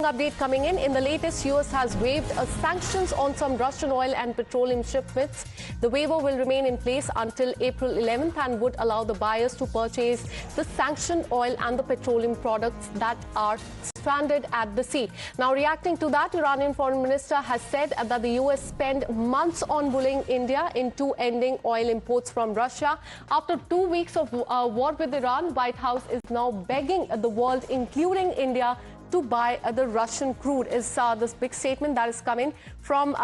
Update coming in the latest, US has waived sanctions on some Russian oil and petroleum shipments. The waiver will remain in place until April 11th and would allow the buyers to purchase the sanctioned oil and the petroleum products that are stranded at the sea. Now, reacting to that, Iranian foreign minister has said that the US spent months on bullying India into ending oil imports from Russia. After 2 weeks of war with Iran, White House is now begging the world, including India, to buy the Russian crude, is this big statement that is coming from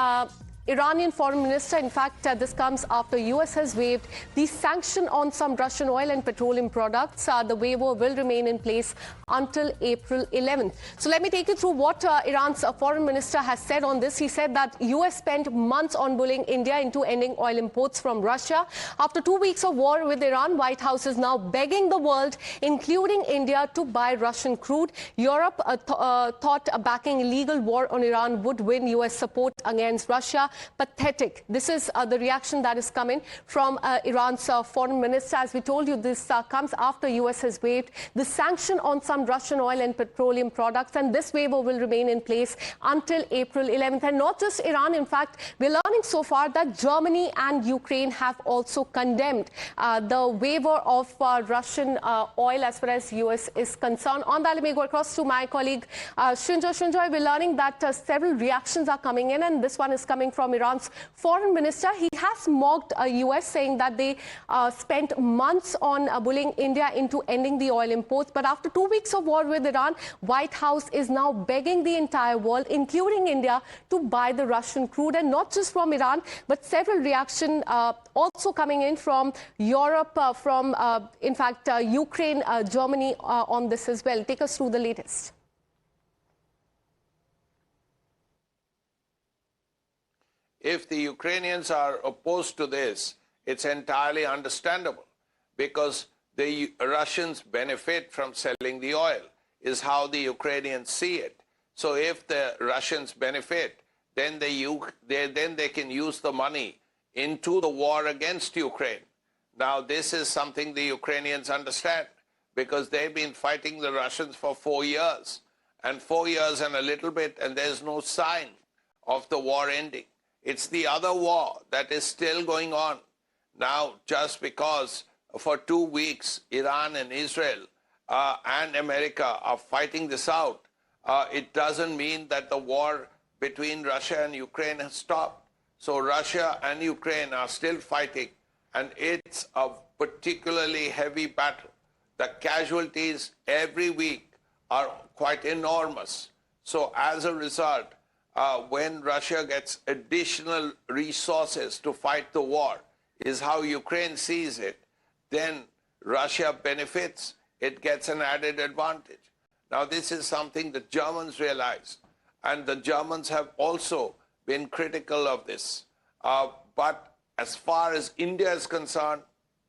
Iranian foreign minister. In fact, this comes after US has waived the sanction on some Russian oil and petroleum products. The waiver will remain in place until April 11th. So let me take you through what Iran's foreign minister has said on this. He said that US spent months on bullying India into ending oil imports from Russia. After 2 weeks of war with Iran, White House is now begging the world, including India, to buy Russian crude. Europe thought backing illegal war on Iran would win US support against Russia. Pathetic. This is the reaction that is coming from Iran's foreign minister. As we told you, this comes after US has waived the sanction on some Russian oil and petroleum products, and this waiver will remain in place until April 11th. And not just Iran, in fact, we're learning so far that Germany and Ukraine have also condemned the waiver of Russian oil as far as US is concerned. On that, let me go across to my colleague Srinjoy. Srinjoy, we're learning that several reactions are coming in, and this one is coming from Iran's foreign minister. He has mocked US, saying that they spent months on bullying India into ending the oil imports. But after 2 weeks of war with Iran, White House is now begging the entire world, including India, to buy the Russian crude. And not just from Iran, but several reactions also coming in from Europe, from, in fact, Ukraine, Germany on this as well. Take us through the latest. If the Ukrainians are opposed to this, it's entirely understandable, because the Russians benefit from selling the oil, is how the Ukrainians see it. So if the Russians benefit, then they can use the money into the war against Ukraine. Now, this is something the Ukrainians understand, because they've been fighting the Russians for 4 years, and 4 years and a little bit, and there's no sign of the war ending. It's the other war that is still going on. Now, just because for 2 weeks Iran and Israel and America are fighting this out, it doesn't mean that the war between Russia and Ukraine has stopped. So Russia and Ukraine are still fighting, and it's a particularly heavy battle. The casualties every week are quite enormous. So as a result, when Russia gets additional resources to fight the war, is how Ukraine sees it, then Russia benefits. It gets an added advantage. Now, this is something the Germans realize, and the Germans have also been critical of this. But as far as India is concerned,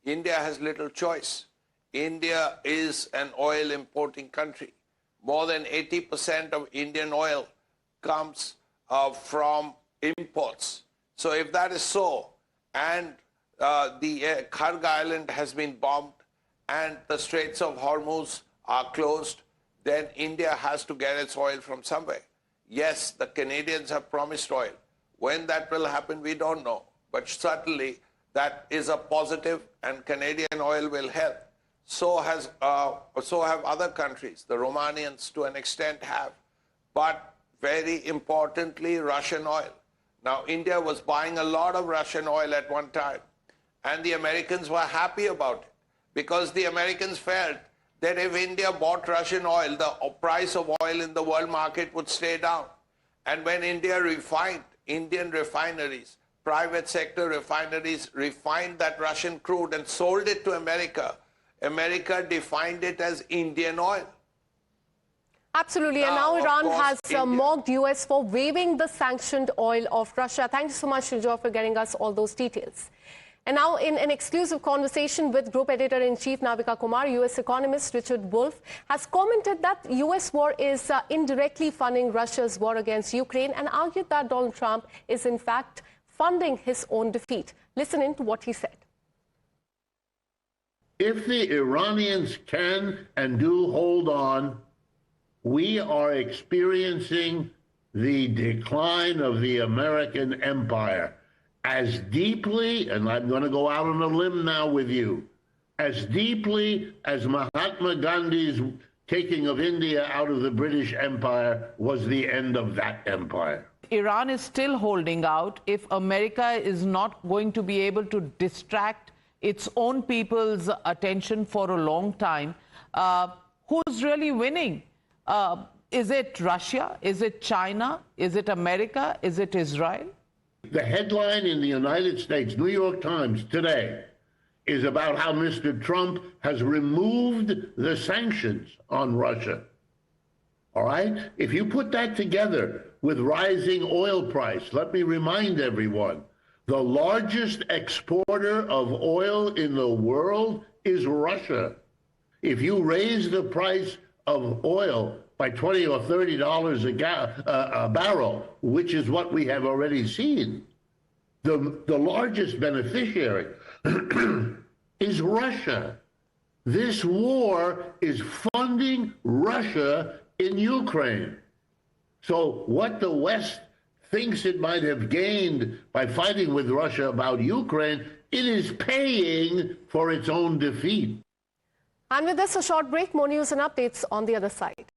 India has little choice. India is an oil importing country. More than 80% of Indian oil comes from imports. So if that is so, and the Kharg Island has been bombed and the Straits of Hormuz are closed, then India has to get its oil from somewhere. Yes, the Canadians have promised oil. When that will happen, we don't know. But certainly that is a positive, and Canadian oil will help. So have other countries. The Romanians to an extent have. But very importantly, Russian oil. Now, India was buying a lot of Russian oil at one time, and the Americans were happy about it, because the Americans felt that if India bought Russian oil, the price of oil in the world market would stay down. And when India refined, Indian refineries, private sector refineries, refined that Russian crude and sold it to America, America defined it as Indian oil. Absolutely. And now Iran has mocked US for waiving the sanctioned oil of Russia. Thank you so much, Srinjoy, for getting us all those details. And now, in an exclusive conversation with Group Editor-in-Chief Navika Kumar, US economist Richard Wolff has commented that US war is indirectly funding Russia's war against Ukraine, and argued that Donald Trump is in fact funding his own defeat. Listen in to what he said. If the Iranians can and do hold on, we are experiencing the decline of the American empire as deeply, and I'm going to go out on a limb now with you, as deeply as Mahatma Gandhi's taking of India out of the British Empire was the end of that empire. Iran is still holding out. If America is not going to be able to distract its own people's attention for a long time, who's really winning? Is it Russia? Is it China? Is it America? Is it Israel? The headline in the United States, New York Times today, is about how Mr. Trump has removed the sanctions on Russia. All right? If you put that together with rising oil price, let me remind everyone, the largest exporter of oil in the world is Russia. If you raise the price of oil by $20 or $30 a barrel, which is what we have already seen, the largest beneficiary is Russia. This war is funding Russia in Ukraine. So what the West thinks it might have gained by fighting with Russia about Ukraine, it is paying for its own defeat. And with this, a short break. More news and updates on the other side.